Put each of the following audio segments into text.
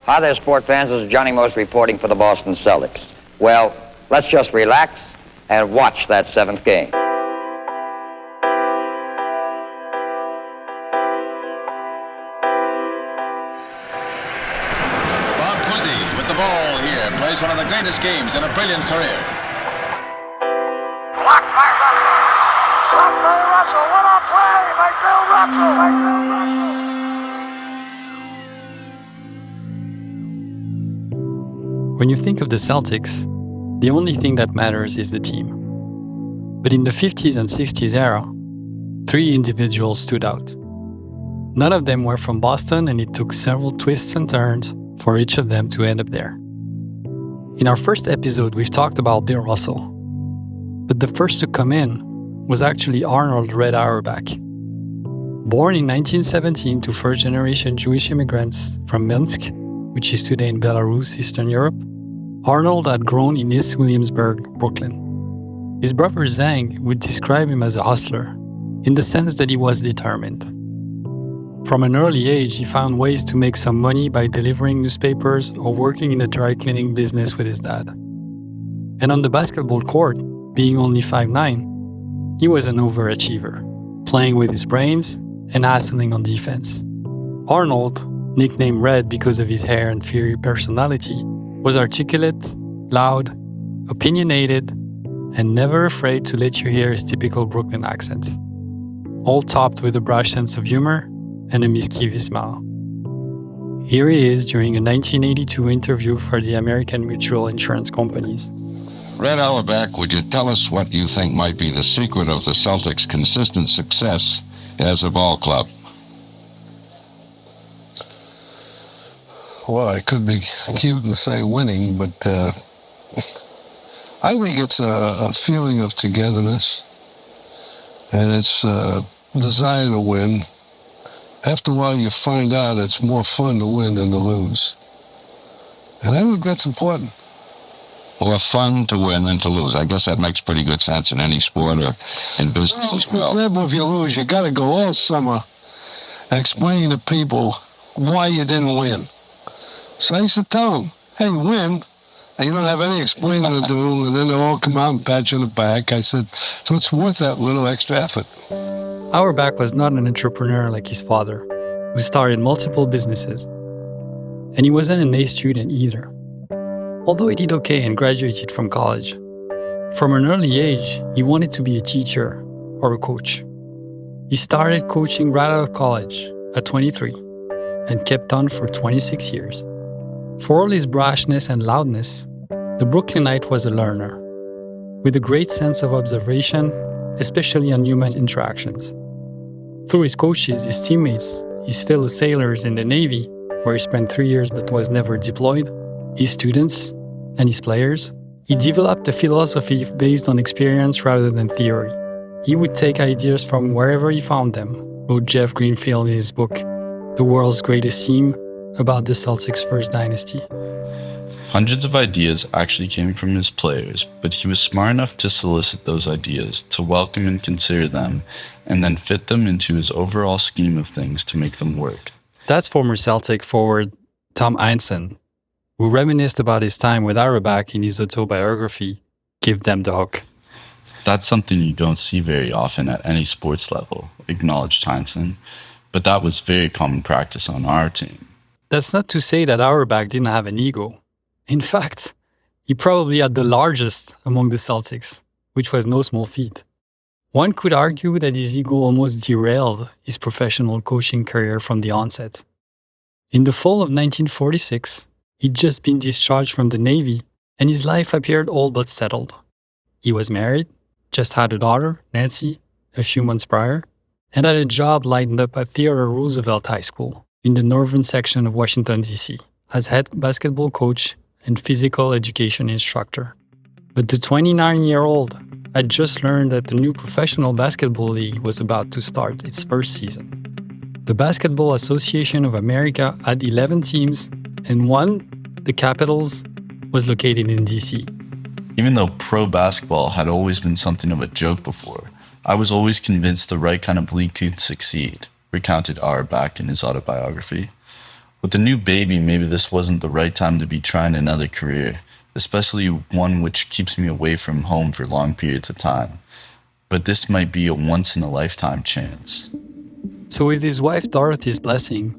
Hi there, sport fans. This is Johnny Most reporting for the Boston Celtics. Well, let's just relax and watch that seventh game. Bob Cousy with the ball here plays one of the greatest games in a brilliant career. Blocked by Russell. Blocked by Russell. What a play by Bill Russell. When you think of the Celtics, the only thing that matters is the team. But in the 50s and 60s era, 3 individuals stood out. None of them were from Boston, and it took several twists and turns for each of them to end up there. In our first episode, we've talked about Bill Russell. But the first to come in was actually Russell Red Auerbach. Born in 1917 to first-generation Jewish immigrants from Minsk, which is today in Belarus, Eastern Europe, Arnold had grown in East Williamsburg, Brooklyn. His brother Zhang would describe him as a hustler, in the sense that he was determined. From an early age, he found ways to make some money by delivering newspapers or working in a dry cleaning business with his dad. And on the basketball court, being only 5'9", he was an overachiever, playing with his brains and hustling on defense. Arnold, nicknamed Red because of his hair and fiery personality, was articulate, loud, opinionated, and never afraid to let you hear his typical Brooklyn accent, all topped with a brash sense of humor and a mischievous smile. Here he is during a 1982 interview for the American Mutual Insurance Companies. Red Auerbach, would you tell us what you think might be the secret of the Celtics' consistent success as a ball club? Well, I could be cute and say winning, but I think it's a feeling of togetherness, and it's a desire to win. After a while, you find out it's more fun to win than to lose. And I think that's important. More fun to win than to lose. I guess that makes pretty good sense in any sport or in business as well. For example, if you lose, you got to go all summer explaining to people why you didn't win. So I used to tell them, hey, win, and you don't have any explaining to do, and then they'll all come out and pat you on the back. I said, so it's worth that little extra effort. Auerbach was not an entrepreneur like his father, who started multiple businesses. And he wasn't an A student either, although he did okay and graduated from college. From an early age, he wanted to be a teacher or a coach. He started coaching right out of college at 23 and kept on for 26 years. For all his brashness and loudness, the Brooklynite was a learner, with a great sense of observation, especially on human interactions. Through his coaches, his teammates, his fellow sailors in the Navy, where he spent 3 years but was never deployed, his students, and his players, he developed a philosophy based on experience rather than theory. He would take ideas from wherever he found them, wrote Jeff Greenfield in his book, The World's Greatest Team, about the Celtics' first dynasty. Hundreds of ideas actually came from his players, but he was smart enough to solicit those ideas, to welcome and consider them, and then fit them into his overall scheme of things to make them work. That's former Celtic forward Tom Heinsohn, who reminisced about his time with Auerbach in his autobiography, Give Them the Hook. That's something you don't see very often at any sports level, acknowledged Heinsohn, but that was very common practice on our team. That's not to say that Auerbach didn't have an ego. In fact, he probably had the largest among the Celtics, which was no small feat. One could argue that his ego almost derailed his professional coaching career from the onset. In the fall of 1946, he'd just been discharged from the Navy, and his life appeared all but settled. He was married, just had a daughter, Nancy, a few months prior, and had a job lined up at Theodore Roosevelt High School in the northern section of Washington, D.C., as head basketball coach and physical education instructor. But the 29-year-old had just learned that the new professional basketball league was about to start its first season. The Basketball Association of America had 11 teams, and one, the Capitals, was located in D.C. Even though pro basketball had always been something of a joke before, I was always convinced the right kind of league could succeed, recounted Auerbach in his autobiography. With the new baby, maybe this wasn't the right time to be trying another career, especially one which keeps me away from home for long periods of time. But this might be a once-in-a-lifetime chance. So with his wife Dorothy's blessing,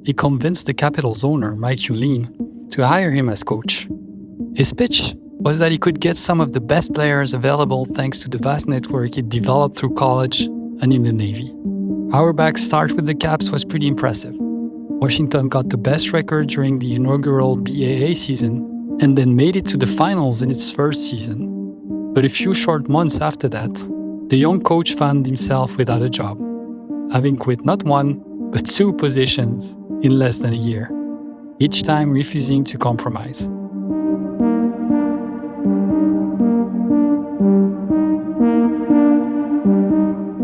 he convinced the Capitals owner, Mike Uline, to hire him as coach. His pitch was that he could get some of the best players available thanks to the vast network he developed through college and in the Navy. Auerbach's start with the Caps was pretty impressive. Washington got the best record during the inaugural BAA season and then made it to the finals in its first season. But a few short months after that, the young coach found himself without a job, having quit not one, but 2 positions in less than a year, each time refusing to compromise.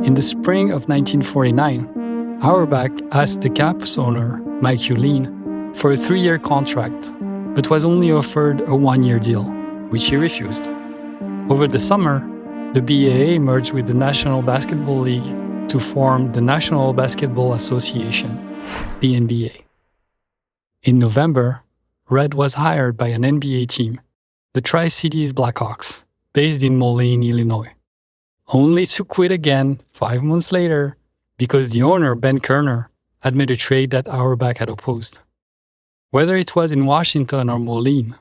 In the spring of 1949, Auerbach asked the Caps owner, Mike Uline, for a 3-year contract, but was only offered a 1-year deal, which he refused. Over the summer, the BAA merged with the National Basketball League to form the National Basketball Association, the NBA. In November, Red was hired by an NBA team, the Tri-Cities Blackhawks, based in Moline, Illinois, only to quit again 5 months later because the owner, Ben Kerner, had made a trade that Auerbach had opposed. Whether it was in Washington or Moline,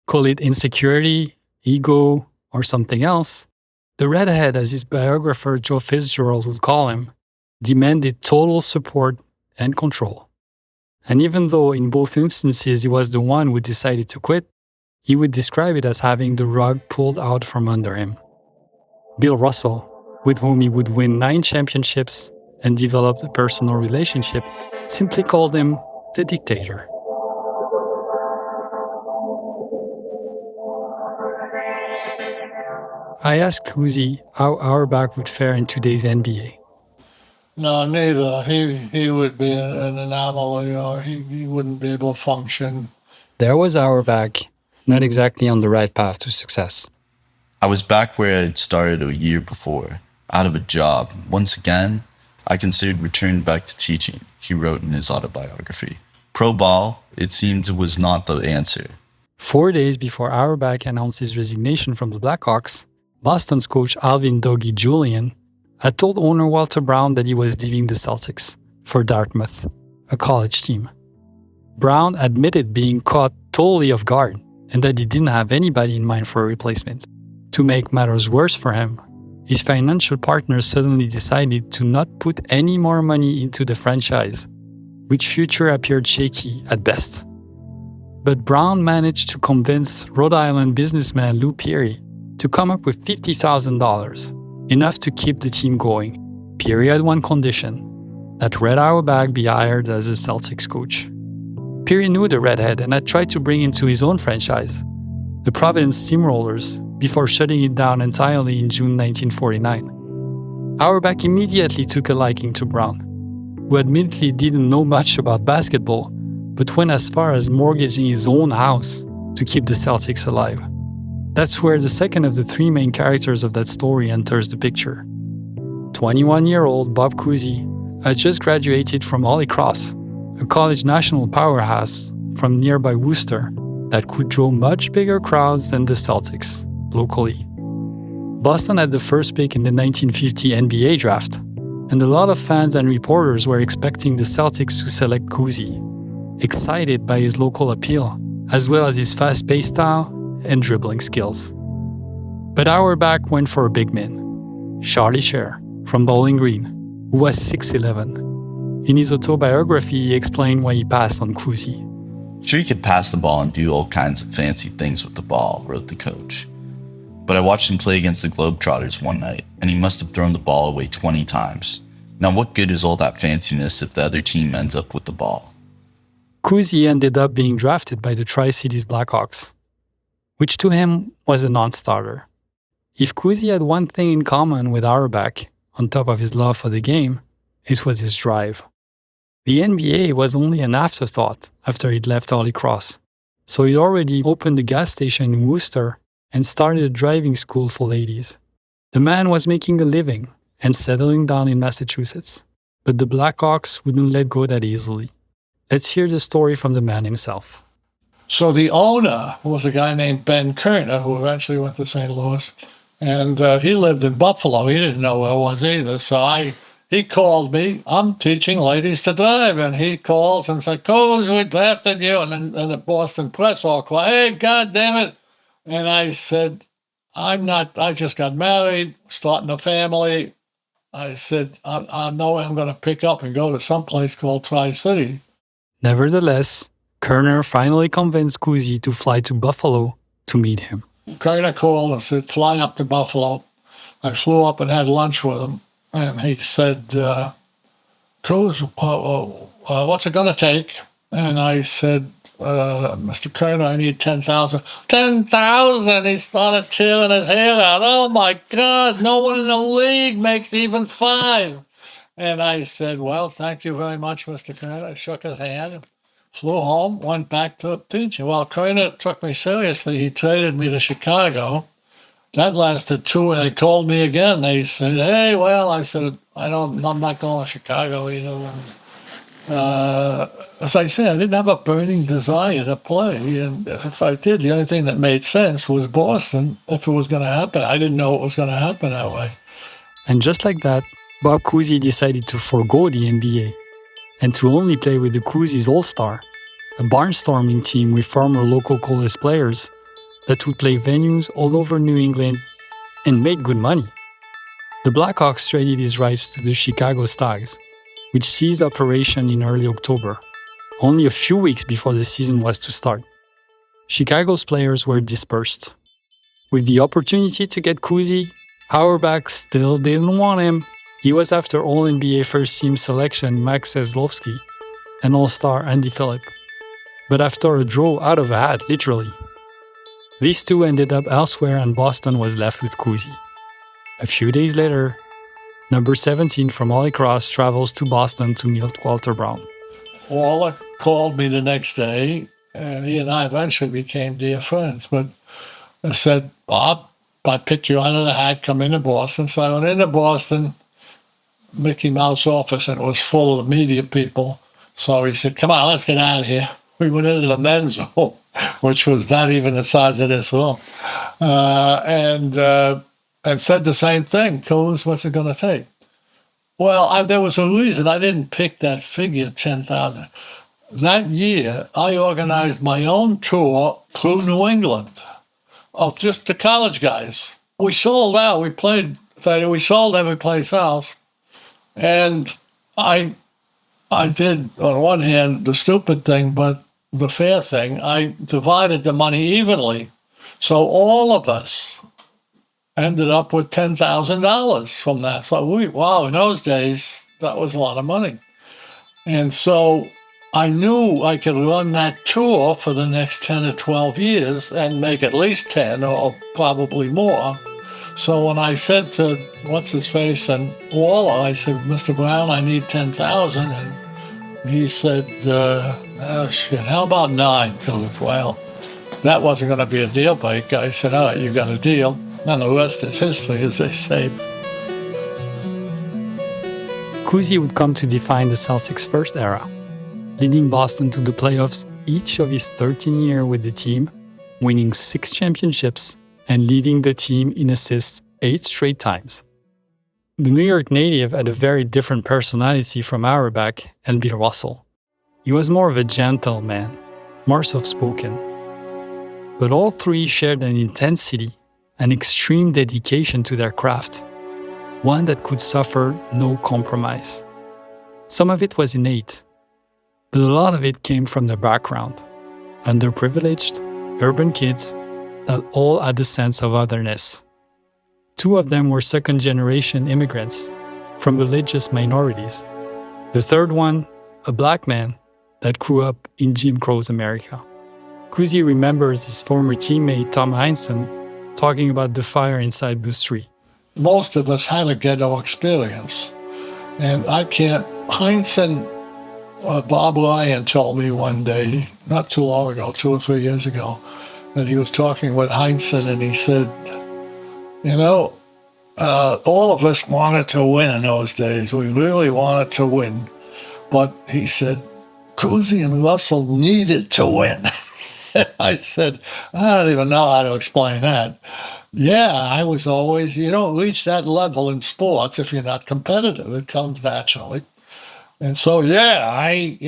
call it insecurity, ego, or something else, the redhead, as his biographer Joe Fitzgerald would call him, demanded total support and control. And even though in both instances he was the one who decided to quit, he would describe it as having the rug pulled out from under him. Bill Russell, with whom he would win 9 championships and develop a personal relationship, simply called him the dictator. I asked Cousy how Auerbach would fare in today's NBA. No, neither. He would be an anomaly, or he wouldn't be able to function. There was Auerbach, not exactly on the right path to success. I was back where I had started a year before, out of a job. Once again, I considered returning back to teaching, he wrote in his autobiography. Pro ball, it seemed, was not the answer. 4 days before Auerbach announced his resignation from the Blackhawks, Boston's coach Alvin Dougie Julian had told owner Walter Brown that he was leaving the Celtics for Dartmouth, a college team. Brown admitted being caught totally off guard and that he didn't have anybody in mind for a replacement. To make matters worse for him, his financial partners suddenly decided to not put any more money into the franchise, which future appeared shaky at best. But Brown managed to convince Rhode Island businessman Lou Peary to come up with $50,000, enough to keep the team going. Peary had one condition, that Red Auerbach be hired as a Celtics coach. Peary knew the redhead and had tried to bring him to his own franchise, the Providence Steamrollers, before shutting it down entirely in June 1949. Auerbach immediately took a liking to Brown, who admittedly didn't know much about basketball, but went as far as mortgaging his own house to keep the Celtics alive. That's where the second of the 3 main characters of that story enters the picture. 21-year-old Bob Cousy had just graduated from Holy Cross, a college national powerhouse from nearby Worcester that could draw much bigger crowds than the Celtics locally. Boston had the first pick in the 1950 NBA draft, and a lot of fans and reporters were expecting the Celtics to select Cousy, excited by his local appeal, as well as his fast-paced style and dribbling skills. But Auerbach went for a big man, Charlie Scher, from Bowling Green, who was 6'11". In his autobiography, he explained why he passed on Cousy. Sure, he could pass the ball and do all kinds of fancy things with the ball, wrote the coach. But I watched him play against the Globetrotters one night, and he must have thrown the ball away 20 times. Now what good is all that fanciness if the other team ends up with the ball? Cousy ended up being drafted by the Tri-Cities Blackhawks, which to him was a non-starter. If Cousy had one thing in common with Auerbach, on top of his love for the game, it was his drive. The NBA was only an afterthought after he'd left Holy Cross, so he'd already opened a gas station in Worcester and started a driving school for ladies. The man was making a living and settling down in Massachusetts, but the Blackhawks wouldn't let go that easily. Let's hear the story from the man himself. So the owner was a guy named Ben Kerner, who eventually went to St. Louis. And he lived in Buffalo. He didn't know where I was either. So he called me. I'm teaching ladies to drive. And he calls and said, Coles, we drafted you. And then the Boston press all called, hey, God damn it. And I said, I'm not, I just got married, starting a family. I said, I know I'm going to pick up and go to someplace called Tri-City. Nevertheless, Kerner finally convinced Cousy to fly to Buffalo to meet him. Kerner called and said, fly up to Buffalo. I flew up and had lunch with him. And he said, Cruz, what's it going to take? And I said, Mr. Kerner, I need 10,000. 10,000! He started tearing his hair out. Oh, my God, no one in the league makes even 5. And I said, well, thank you very much, Mr. Kerner. I shook his hand, flew home, went back to teaching. Well, Kerner took me seriously. He traded me to Chicago. That lasted 2, and they called me again. They said, hey, well, I said, I'm not going to Chicago either. As I said, I didn't have a burning desire to play. And if I did, the only thing that made sense was Boston, if it was going to happen. I didn't know it was going to happen that way. And just like that, Bob Cousy decided to forego the NBA and to only play with the Cousy's All-Star, a barnstorming team with former local college players that would play venues all over New England and made good money. The Blackhawks traded his rights to the Chicago Stags, which ceased operation in early October, only a few weeks before the season was to start. Chicago's players were dispersed. With the opportunity to get Cousy, Auerbach still didn't want him. He was after All-NBA first-team selection Max Zeslovsky and All-Star Andy Phillip. But after a draw out of a hat, literally, these two ended up elsewhere and Boston was left with Cousy. A few days later, number 17 from Holy Cross travels to Boston to meet Walter Brown. Waller called me the next day, and he and I eventually became dear friends. But I said, Bob, I picked you out of the hat, come into Boston. So I went into Boston, Mickey Mouse office, and it was full of media people. So he said, come on, let's get out of here. We went into the men's room, which was not even the size of this room, and said the same thing. Coles, what's it going to take? Well, there was a reason I didn't pick that figure, 10,000. That year, I organized my own tour through New England of just the college guys. We sold out. We sold every place else. And I did, on one hand, the stupid thing, but the fair thing. I divided the money evenly. So all of us ended up with $10,000 from that. So in those days, that was a lot of money. And so I knew I could run that tour for the next 10 or 12 years and make at least 10 or probably more. So when I said to what's-his-face and Waller, I said, Mr. Brown, I need 10,000. And he said, oh, shit, how about 9? Because, well, that wasn't going to be a deal breaker. I said, all right, you got a deal. And the rest is history, as they say. Cousy would come to define the Celtics' first era, leading Boston to the playoffs each of his 13 years with the team, winning 6 championships and leading the team in assists 8 straight times. The New York native had a very different personality from Auerbach and Bill Russell. He was more of a gentleman, more soft-spoken. But all three shared an intensity, an extreme dedication to their craft, one that could suffer no compromise. Some of it was innate, but a lot of it came from their background, underprivileged, urban kids that all had a sense of otherness. 2 of them were second-generation immigrants from religious minorities. The third one, a black man that grew up in Jim Crow's America. Cousy remembers his former teammate Tom Heinsohn talking about the fire inside the street. Most of us had a ghetto experience. And Heinsohn, Bob Ryan told me one day, not too long ago, 2 or 3 years ago, that he was talking with Heinsohn and he said, all of us wanted to win in those days. We really wanted to win. But he said, Cousy and Russell needed to win. I said, I don't even know how to explain that. Yeah, I was always, you don't reach that level in sports if you're not competitive. It comes naturally. And so, did I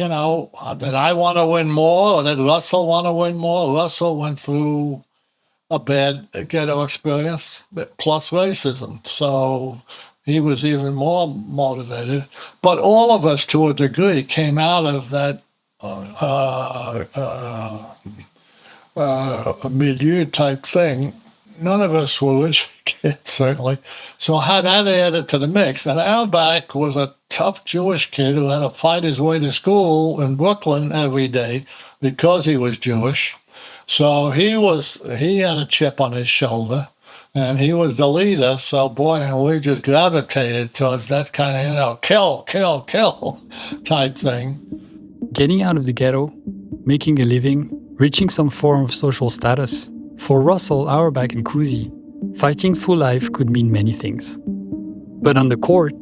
want to win more or did Russell want to win more? Russell went through a bad ghetto experience plus racism. So he was even more motivated. But all of us, to a degree, came out of that milieu type thing. None of us were rich kids, certainly. So had that added to the mix. And Auerbach was a tough Jewish kid who had to fight his way to school in Brooklyn every day because he was Jewish. So he had a chip on his shoulder, and he was the leader. So, boy, we just gravitated towards that kind of, kill type thing. Getting out of the ghetto, making a living, reaching some form of social status. For Russell, Auerbach, and Cousy, fighting through life could mean many things. But on the court,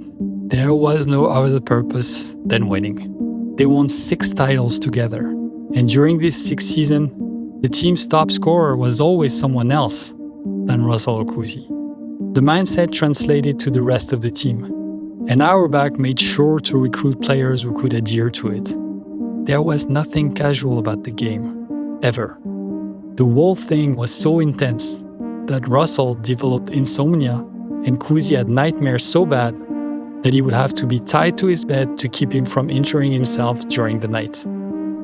there was no other purpose than winning. They won 6 titles together, and during this 6th season, the team's top scorer was always someone else than Russell or Cousy. The mindset translated to the rest of the team, and Auerbach made sure to recruit players who could adhere to it. There was nothing casual about the game, ever. The whole thing was so intense that Russell developed insomnia and Cousy had nightmares so bad that he would have to be tied to his bed to keep him from injuring himself during the night.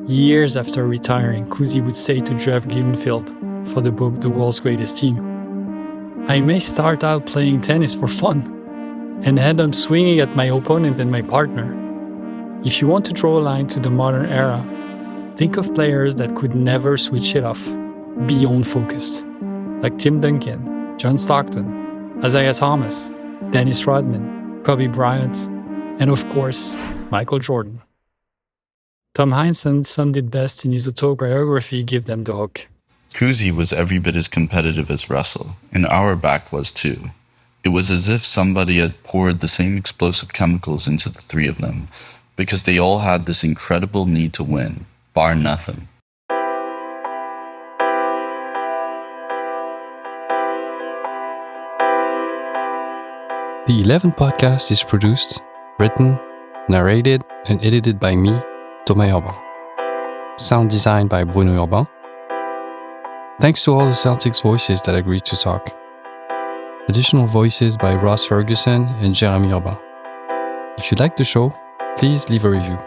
Years after retiring, Cousy would say to Jeff Giedenfield for the book The World's Greatest Team, "I may start out playing tennis for fun and end up swinging at my opponent and my partner. If you want to draw a line to the modern era, think of players that could never switch it off, beyond focused, like Tim Duncan, John Stockton, Isaiah Thomas, Dennis Rodman, Kobe Bryant, and of course, Michael Jordan." Tom Heinsohn summed it best in his autobiography, Give Them the Hook. Cousy was every bit as competitive as Russell, and Auerbach was too. It was as if somebody had poured the same explosive chemicals into the three of them, because they all had this incredible need to win, bar nothing. The 11 podcast is produced, written, narrated, and edited by me, Thomas Urban. Sound design by Bruno Urban. Thanks to all the Celtics voices that agreed to talk. Additional voices by Ross Ferguson and Jeremy Urban. If you like the show, please leave a review.